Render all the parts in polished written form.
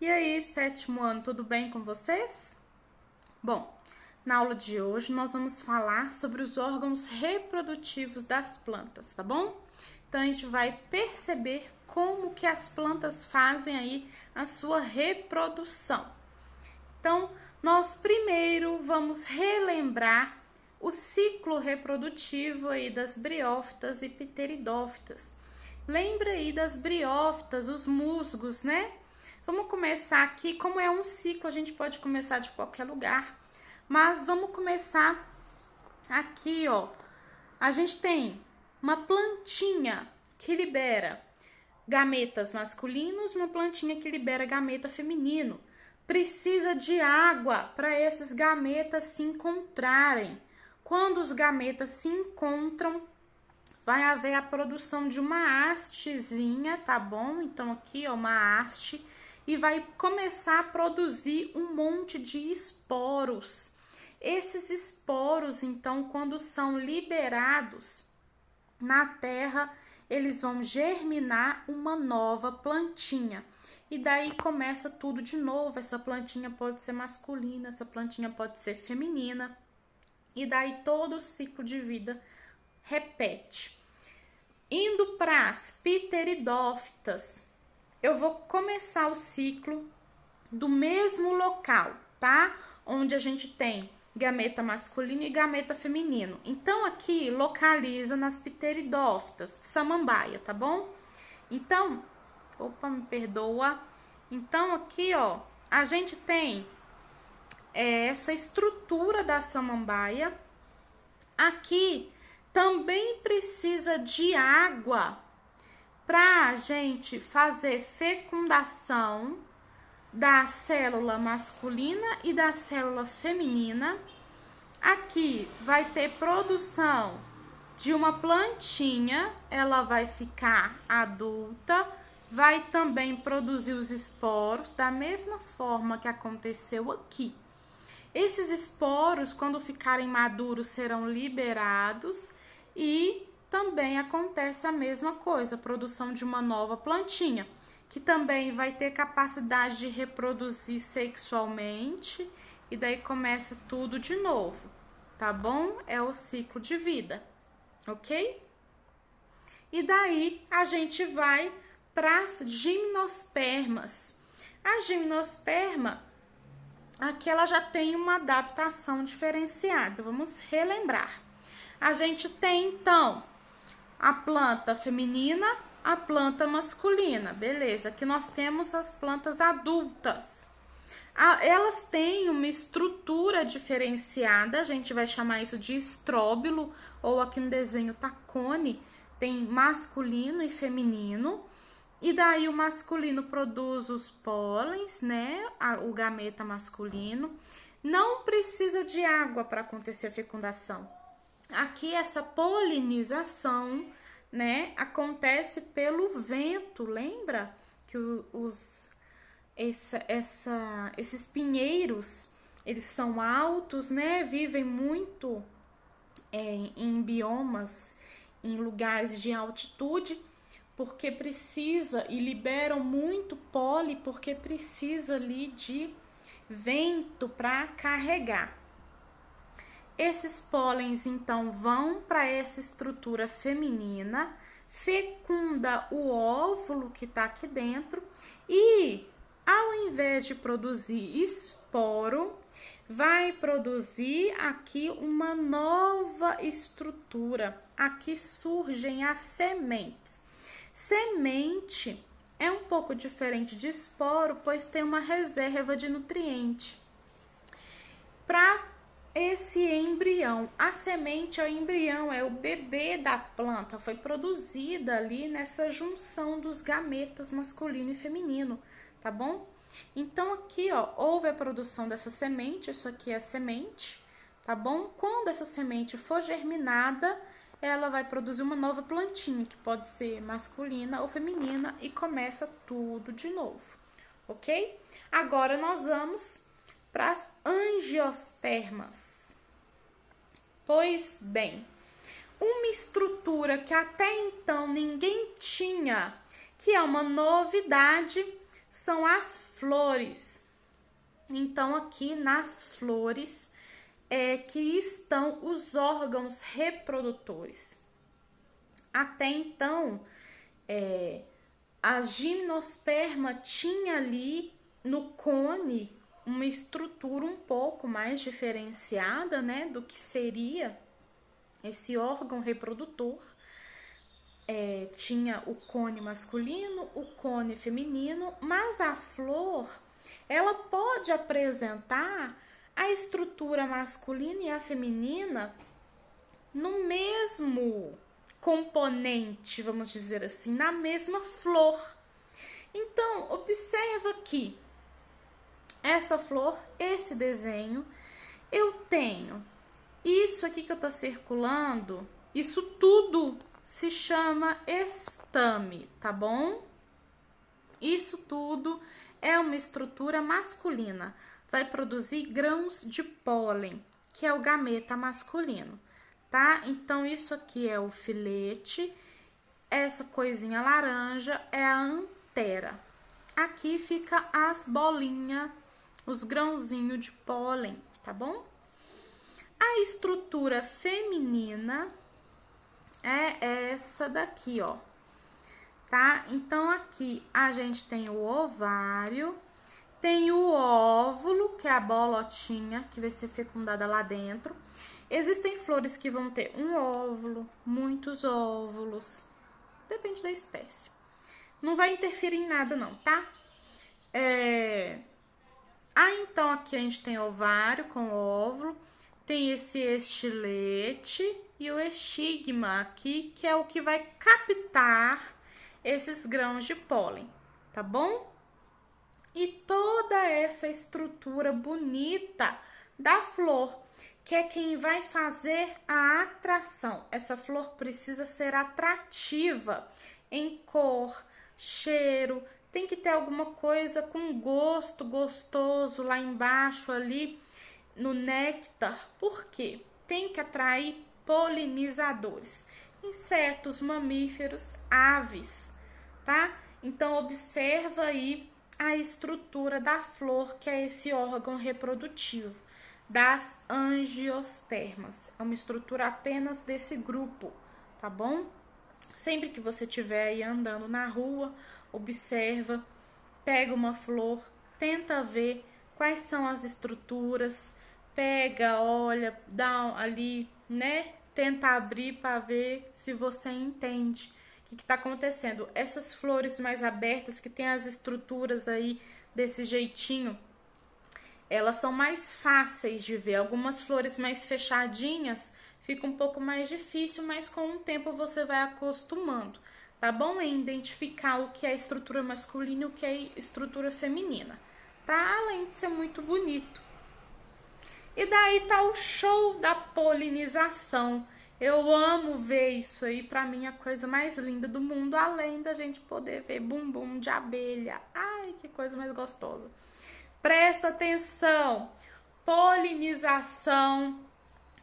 E aí, sétimo ano, tudo bem com vocês? Bom, na aula de hoje nós vamos falar sobre os órgãos reprodutivos das plantas, tá bom? Então a gente vai perceber como que as plantas fazem aí a sua reprodução. Então, nós primeiro vamos relembrar o ciclo reprodutivo aí das briófitas e pteridófitas. Lembra aí das briófitas, os musgos, né? Vamos começar aqui, como é um ciclo, a gente pode começar de qualquer lugar, mas vamos começar aqui, ó. A gente tem uma plantinha que libera gametas masculinos, uma plantinha que libera gameta feminino. Precisa de água para esses gametas se encontrarem. Quando os gametas se encontram, vai haver a produção de uma hastezinha, tá bom? Então aqui, ó, uma haste, e vai começar a produzir um monte de esporos. Esses esporos, então, quando são liberados na terra, eles vão germinar uma nova plantinha. E daí começa tudo de novo. Essa plantinha pode ser masculina, essa plantinha pode ser feminina. E daí todo o ciclo de vida repete. Indo para as pteridófitas, eu vou começar o ciclo do mesmo local, tá? Onde a gente tem gameta masculino e gameta feminino. Então, aqui localiza nas pteridófitas, samambaia, tá bom? Então, opa, me perdoa. Então, aqui, ó, a gente tem essa estrutura da samambaia. Aqui também precisa de água para a gente fazer fecundação da célula masculina e da célula feminina. Aqui vai ter produção de uma plantinha, ela vai ficar adulta, vai também produzir os esporos da mesma forma que aconteceu aqui. Esses esporos, quando ficarem maduros, serão liberados e também acontece a mesma coisa, a produção de uma nova plantinha, que também vai ter capacidade de reproduzir sexualmente, e daí começa tudo de novo, tá bom? É o ciclo de vida, ok? E daí a gente vai para gimnospermas. A gimnosperma, aqui ela já tem uma adaptação diferenciada, vamos relembrar. A gente tem, então, a planta feminina, a planta masculina, beleza. Aqui nós temos as plantas adultas. Elas têm uma estrutura diferenciada, a gente vai chamar isso de estróbilo, ou aqui no desenho tá cone, tem masculino e feminino. E daí o masculino produz os pólens, né? O gameta masculino. Não precisa de água para acontecer a fecundação. Aqui essa polinização, né, acontece pelo vento. Lembra que esses pinheiros, eles são altos, né? Vivem muito em biomas, em lugares de altitude, porque precisa, e liberam muito pólen, porque precisa ali de vento para carregar. Esses pólens, então, vão para essa estrutura feminina, fecunda o óvulo que está aqui dentro e, ao invés de produzir esporo, vai produzir aqui uma nova estrutura. Aqui surgem as sementes. Semente é um pouco diferente de esporo, pois tem uma reserva de nutriente. Para esse embrião, a semente é o embrião, é o bebê da planta, foi produzida ali nessa junção dos gametas masculino e feminino, tá bom? Então aqui, ó, houve a produção dessa semente, isso aqui é a semente, tá bom? Quando essa semente for germinada, ela vai produzir uma nova plantinha, que pode ser masculina ou feminina, e começa tudo de novo, ok? Agora nós vamos para as angiospermas. Pois bem, uma estrutura que até então ninguém tinha, que é uma novidade, são as flores. Então, aqui nas flores que estão os órgãos reprodutores. Até então, a gimnosperma tinha ali no cone uma estrutura um pouco mais diferenciada, né, do que seria esse órgão reprodutor. Tinha o cone masculino, o cone feminino, mas a flor, ela pode apresentar a estrutura masculina e a feminina no mesmo componente, vamos dizer assim, na mesma flor. Então, observa aqui, essa flor, esse desenho, eu tenho isso aqui que eu tô circulando, isso tudo se chama estame, tá bom? Isso tudo é uma estrutura masculina, vai produzir grãos de pólen, que é o gameta masculino, tá? Então, isso aqui é o filete, essa coisinha laranja é a antera. Aqui fica as bolinhas, os grãozinhos de pólen, tá bom? A estrutura feminina é essa daqui, ó, tá? Então, aqui a gente tem o ovário, tem o óvulo, que é a bolotinha, que vai ser fecundada lá dentro. Existem flores que vão ter um óvulo, muitos óvulos, depende da espécie. Não vai interferir em nada não, tá? Então, aqui a gente tem ovário com óvulo, tem esse estilete e o estigma aqui, que é o que vai captar esses grãos de pólen, tá bom? E toda essa estrutura bonita da flor, que é quem vai fazer a atração. Essa flor precisa ser atrativa em cor, cheiro, tem que ter alguma coisa com gosto gostoso lá embaixo ali no néctar. Por quê? Tem que atrair polinizadores, insetos, mamíferos, aves, tá? Então, observa aí a estrutura da flor, que é esse órgão reprodutivo das angiospermas. É uma estrutura apenas desse grupo, tá bom? Sempre que você estiver aí andando na rua, observa, pega uma flor, tenta ver quais são as estruturas, pega, olha, dá ali, né? Tenta abrir para ver se você entende o que está acontecendo. Essas flores mais abertas, que tem as estruturas aí desse jeitinho, elas são mais fáceis de ver. Algumas flores mais fechadinhas fica um pouco mais difícil, mas com o tempo você vai acostumando, tá bom? Em identificar o que é estrutura masculina e o que é estrutura feminina, tá? Além de ser muito bonito. E daí tá o show da polinização. Eu amo ver isso aí, pra mim é a coisa mais linda do mundo, além da gente poder ver bumbum de abelha. Ai, que coisa mais gostosa. Presta atenção, polinização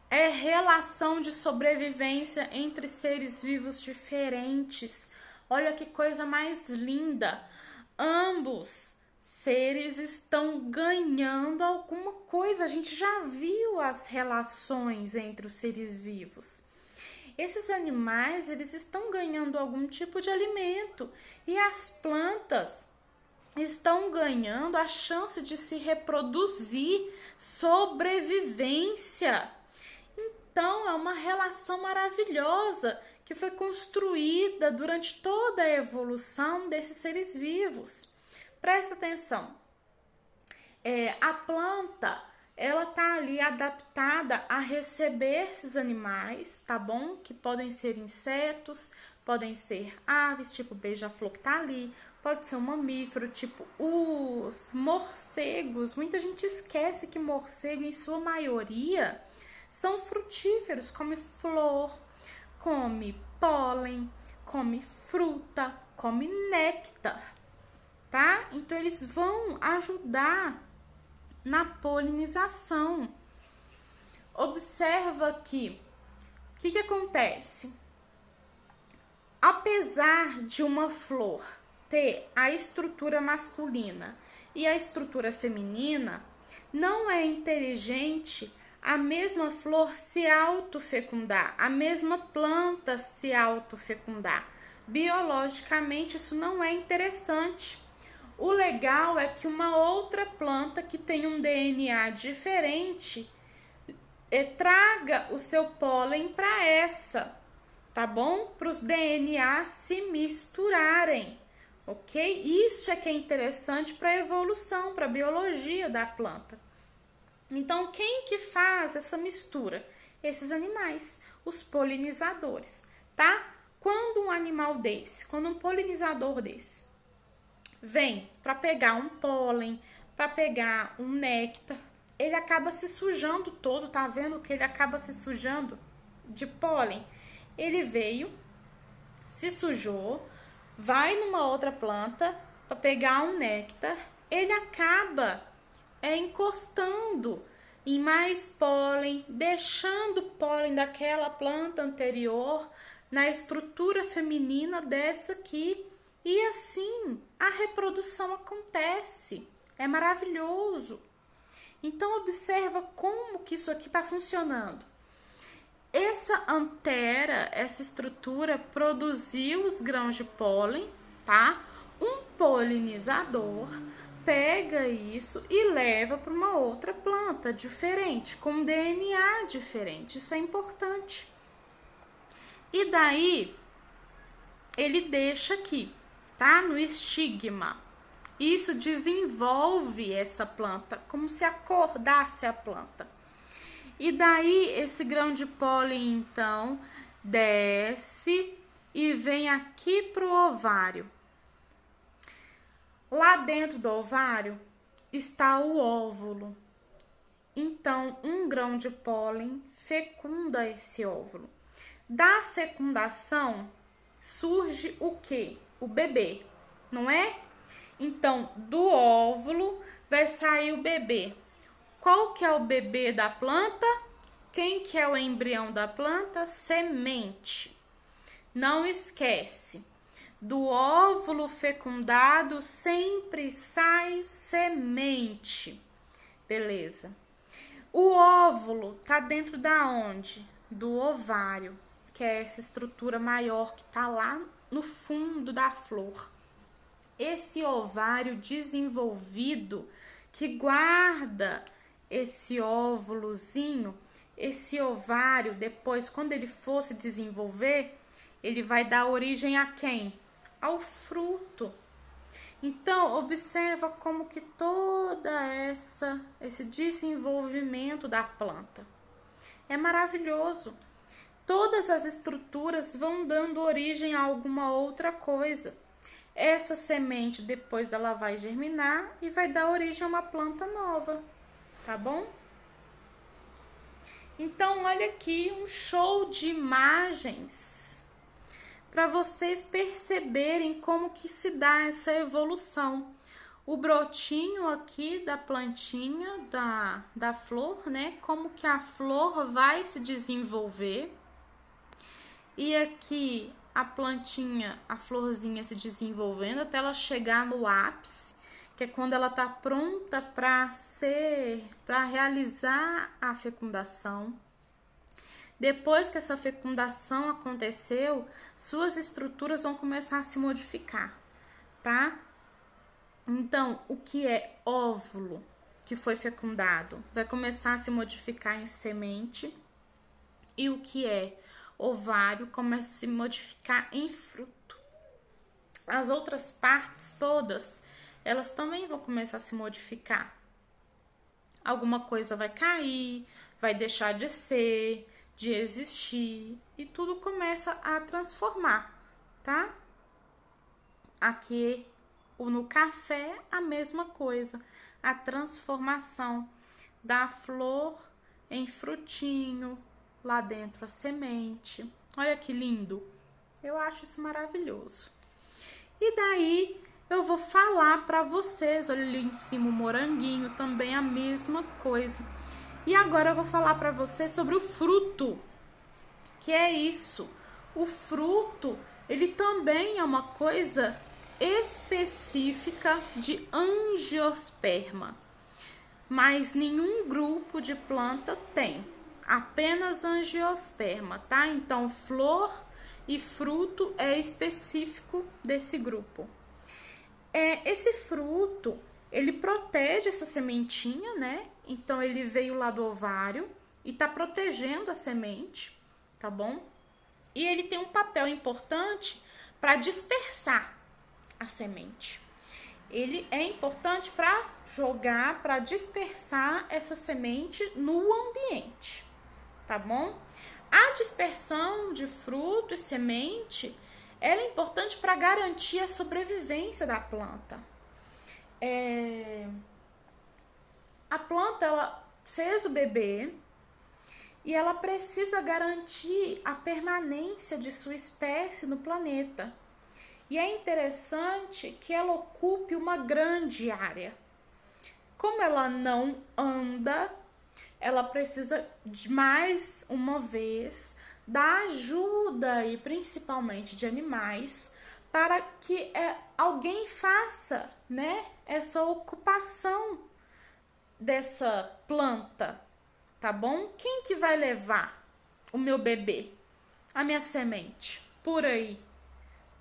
é relação de sobrevivência entre seres vivos diferentes. Olha que coisa mais linda. Ambos seres estão ganhando alguma coisa. A gente já viu as relações entre os seres vivos. Esses animais, eles estão ganhando algum tipo de alimento. E as plantas estão ganhando a chance de se reproduzir, sobrevivência. Então, é uma relação maravilhosa que foi construída durante toda a evolução desses seres vivos. Presta atenção. A planta, ela tá ali adaptada a receber esses animais, tá bom? Que podem ser insetos, podem ser aves, tipo beija-flor que tá ali, pode ser um mamífero, tipo os morcegos. Muita gente esquece que morcego, em sua maioria, são frutíferos, come flor, come pólen, come fruta, come néctar, tá? Então, eles vão ajudar na polinização. Observa aqui, o que acontece? Apesar de uma flor ter a estrutura masculina e a estrutura feminina, não é inteligente a mesma flor se autofecundar, a mesma planta se autofecundar. Biologicamente, isso não é interessante. O legal é que uma outra planta que tem um DNA diferente traga o seu pólen para essa, tá bom? Para os DNA se misturarem, ok? Isso é que é interessante para a evolução, para a biologia da planta. Então, quem que faz essa mistura? Esses animais, os polinizadores, tá? Quando um animal desse, quando um polinizador desse vem para pegar um pólen, para pegar um néctar, ele acaba se sujando todo, tá vendo que ele acaba se sujando de pólen? Ele veio, se sujou, vai numa outra planta para pegar um néctar, ele acaba encostando em mais pólen, deixando o pólen daquela planta anterior na estrutura feminina dessa aqui, e assim a reprodução acontece. É maravilhoso. Então observa como que isso aqui está funcionando. Essa antera, essa estrutura produziu os grãos de pólen, tá? Um polinizador pega isso e leva para uma outra planta diferente, com DNA diferente. Isso é importante. E daí ele deixa aqui, tá? No estigma. Isso desenvolve essa planta, como se acordasse a planta. E daí esse grão de pólen, então, desce e vem aqui para o ovário. Lá dentro do ovário está o óvulo. Então, um grão de pólen fecunda esse óvulo. Da fecundação surge o quê? O bebê, não é? Então, do óvulo vai sair o bebê. Qual que é o bebê da planta? Quem que é o embrião da planta? Semente. Não esquece, do óvulo fecundado sempre sai semente. Beleza. O óvulo tá dentro da onde? Do ovário, que é essa estrutura maior que tá lá no fundo da flor. Esse ovário desenvolvido que guarda esse óvulozinho, esse ovário, depois, quando ele for se desenvolver, ele vai dar origem a quem? Ao fruto. Então, observa como que esse desenvolvimento da planta é maravilhoso. Todas as estruturas vão dando origem a alguma outra coisa. Essa semente depois ela vai germinar e vai dar origem a uma planta nova, tá bom? Então, olha aqui um show de imagens para vocês perceberem como que se dá essa evolução. O brotinho aqui da plantinha, da flor, né? Como que a flor vai se desenvolver. E aqui a plantinha, a florzinha se desenvolvendo até ela chegar no ápice, que é quando ela tá pronta para realizar a fecundação. Depois que essa fecundação aconteceu, suas estruturas vão começar a se modificar, tá? Então, o que é óvulo que foi fecundado vai começar a se modificar em semente, e o que é ovário começa a se modificar em fruto. As outras partes todas, elas também vão começar a se modificar. Alguma coisa vai cair, vai deixar de ser, de existir, e tudo começa a transformar, tá? Aqui no café, a mesma coisa, a transformação da flor em frutinho, lá dentro a semente. Olha que lindo. Eu acho isso maravilhoso. E daí eu vou falar para vocês, olha ali em cima o moranguinho, também a mesma coisa. E agora eu vou falar para vocês sobre o fruto. Que é isso? O fruto, ele também é uma coisa específica de angiosperma, mas nenhum grupo de planta tem, apenas angiosperma, tá? Então, flor e fruto é específico desse grupo. Esse fruto, ele protege essa sementinha, né? Então, ele veio lá do ovário e tá protegendo a semente, tá bom? E ele tem um papel importante para dispersar a semente. Ele é importante para jogar, para dispersar essa semente no ambiente, tá bom? A dispersão de fruto e semente, ela é importante para garantir a sobrevivência da planta. A planta, ela fez o bebê e ela precisa garantir a permanência de sua espécie no planeta. E é interessante que ela ocupe uma grande área. Como ela não anda, ela precisa de mais uma vez da ajuda e principalmente de animais para que alguém faça, né, essa ocupação dessa planta, tá bom? Quem que vai levar o meu bebê, a minha semente, por aí,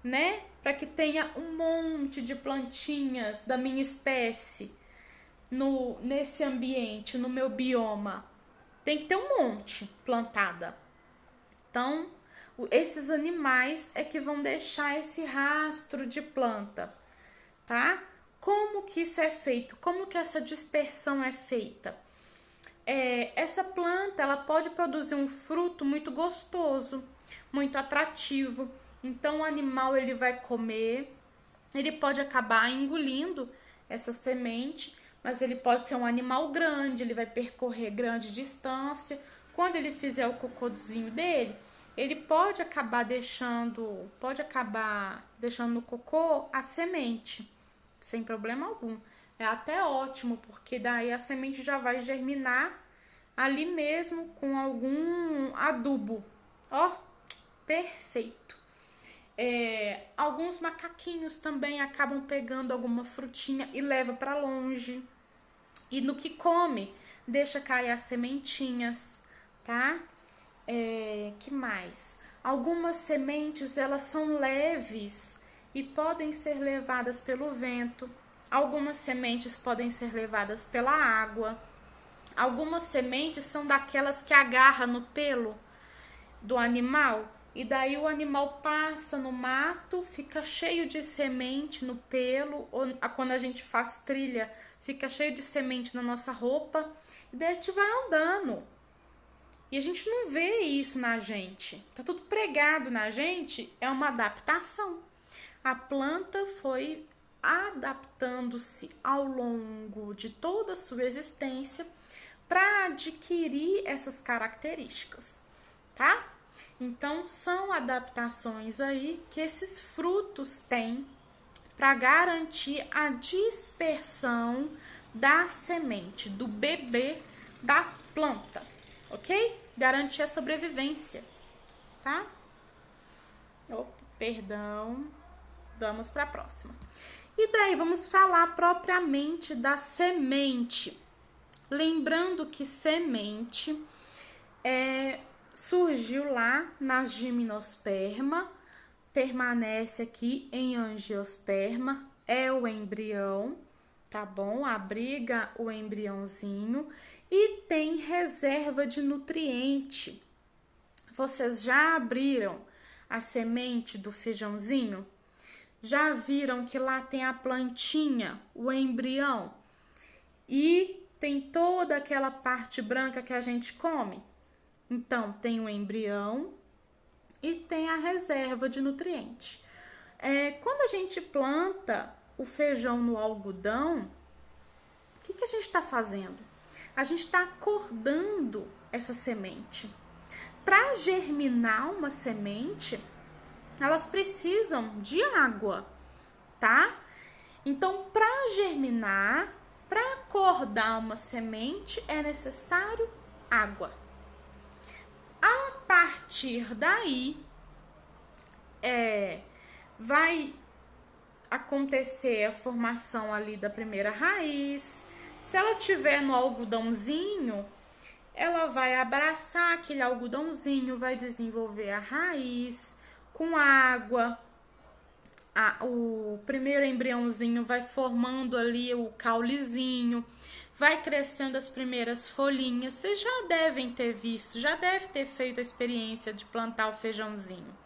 né? Para que tenha um monte de plantinhas da minha espécie nesse ambiente, no meu bioma. Tem que ter um monte plantada. Então, esses animais é que vão deixar esse rastro de planta, tá? Como que isso é feito? Como que essa dispersão é feita? Essa planta, ela pode produzir um fruto muito gostoso, muito atrativo. Então, o animal, ele vai comer, ele pode acabar engolindo essa semente, mas ele pode ser um animal grande, ele vai percorrer grande distância. Quando ele fizer o cocôzinho dele, ele pode acabar deixando no cocô a semente, sem problema algum. É até ótimo, porque daí a semente já vai germinar ali mesmo com algum adubo. Ó, perfeito. Alguns macaquinhos também acabam pegando alguma frutinha e leva para longe. E no que come, deixa cair as sementinhas, tá? Que mais? Algumas sementes, elas são leves e podem ser levadas pelo vento. Algumas sementes podem ser levadas pela água. Algumas sementes são daquelas que agarra no pelo do animal. E daí o animal passa no mato, fica cheio de semente no pelo, ou quando a gente faz trilha, fica cheio de semente na nossa roupa, e daí a gente vai andando. E a gente não vê isso na gente. Tá tudo pregado na gente, é uma adaptação. A planta foi adaptando-se ao longo de toda a sua existência para adquirir essas características, tá? Então, são adaptações aí que esses frutos têm para garantir a dispersão da semente, do bebê da planta, ok? Garantir a sobrevivência, tá? Perdão. Vamos para a próxima. E daí, vamos falar propriamente da semente. Lembrando que semente surgiu lá nas gimnosperma, permanece aqui em angiosperma, é o embrião, tá bom? Abriga o embriãozinho e tem reserva de nutriente. Vocês já abriram a semente do feijãozinho? Já viram que lá tem a plantinha, o embrião? E tem toda aquela parte branca que a gente come? Então, tem o embrião e tem a reserva de nutriente. Quando a gente planta o feijão no algodão, o que a gente está fazendo? A gente está acordando essa semente. Para germinar uma semente, elas precisam de água, tá? Então, para germinar, para acordar uma semente, é necessário água. A partir daí, acontecer a formação ali da primeira raiz. Se ela tiver no algodãozinho, ela vai abraçar aquele algodãozinho, vai desenvolver a raiz com água. O primeiro embriãozinho vai formando ali o caulezinho, vai crescendo as primeiras folhinhas. Vocês já devem ter visto, já deve ter feito a experiência de plantar o feijãozinho.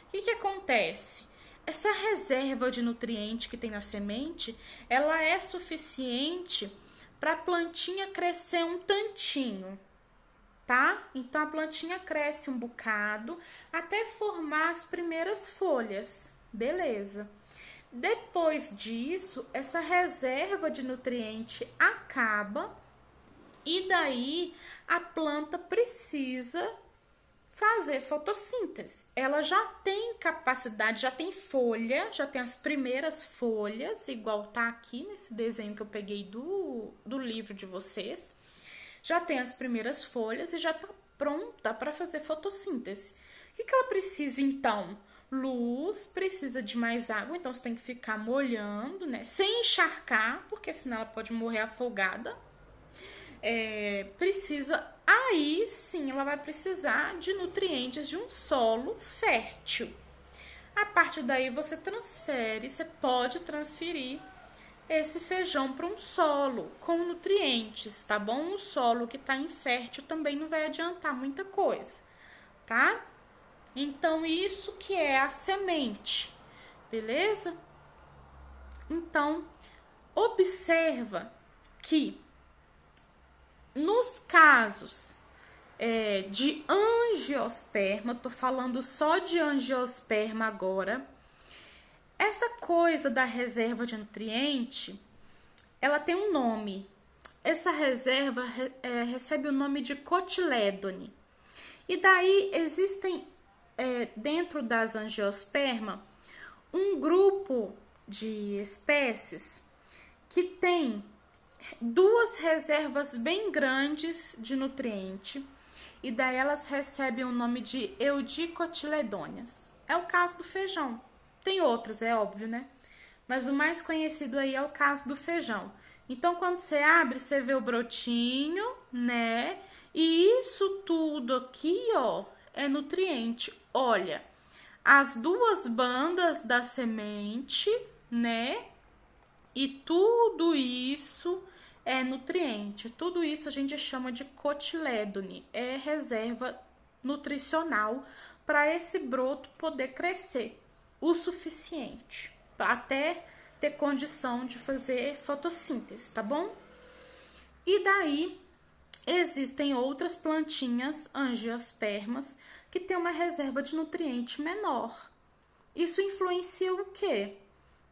O que acontece? Essa reserva de nutriente que tem na semente, ela é suficiente para a plantinha crescer um tantinho, tá? Então a plantinha cresce um bocado até formar as primeiras folhas, beleza? Depois disso, essa reserva de nutriente acaba e daí a planta precisa fazer fotossíntese. Ela já tem capacidade, já tem folha, já tem as primeiras folhas, igual tá aqui nesse desenho que eu peguei do livro de vocês. Já tem as primeiras folhas e já tá pronta para fazer fotossíntese. O que ela precisa então? Luz, precisa de mais água, então você tem que ficar molhando, né? Sem encharcar, porque senão ela pode morrer afogada. Aí sim ela vai precisar de nutrientes de um solo fértil. A partir daí você pode transferir esse feijão para um solo com nutrientes, tá bom? Um solo que está infértil também não vai adiantar muita coisa, tá? Então isso que é a semente, beleza? Então observa que nos casos de angiosperma, tô falando só de angiosperma agora, essa coisa da reserva de nutriente, ela tem um nome. Essa reserva recebe o nome de cotilédone. E daí existem, dentro das angiosperma, um grupo de espécies que tem duas reservas bem grandes de nutriente, e daí elas recebem o nome de eudicotiledôneas. É o caso do feijão. Tem outros, é óbvio, né? Mas o mais conhecido aí é o caso do feijão. Então, quando você abre, você vê o brotinho, né? E isso tudo aqui, ó, é nutriente. Olha, as duas bandas da semente, né? E tudo isso é nutriente. Tudo isso a gente chama de cotilédone. É reserva nutricional para esse broto poder crescer o suficiente até ter condição de fazer fotossíntese, tá bom? E daí existem outras plantinhas angiospermas que tem uma reserva de nutriente menor. Isso influencia o quê?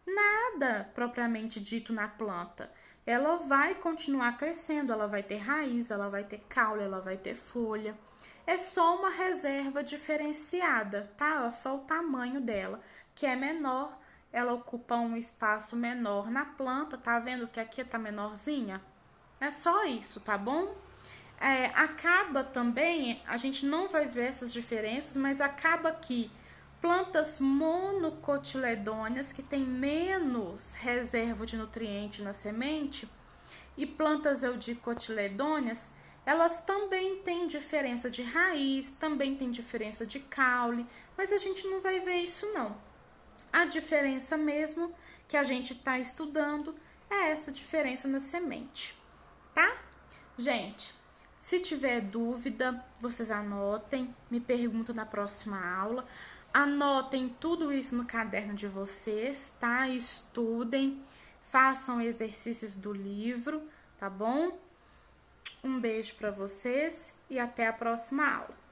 Nada propriamente dito na planta. Ela vai continuar crescendo, ela vai ter raiz, ela vai ter caule, ela vai ter folha. É só uma reserva diferenciada, tá? É só o tamanho dela, que é menor, ela ocupa um espaço menor na planta, tá vendo que aqui tá menorzinha? É só isso, tá bom? Acaba também, a gente não vai ver essas diferenças, mas acaba que plantas monocotiledôneas, que tem menos reserva de nutriente na semente, e plantas eudicotiledôneas, elas também têm diferença de raiz, também tem diferença de caule, mas a gente não vai ver isso não. A diferença mesmo que a gente está estudando é essa diferença na semente, tá? Gente, se tiver dúvida, vocês anotem, me perguntam na próxima aula. Anotem tudo isso no caderno de vocês, tá? Estudem, façam exercícios do livro, tá bom? Um beijo para vocês e até a próxima aula.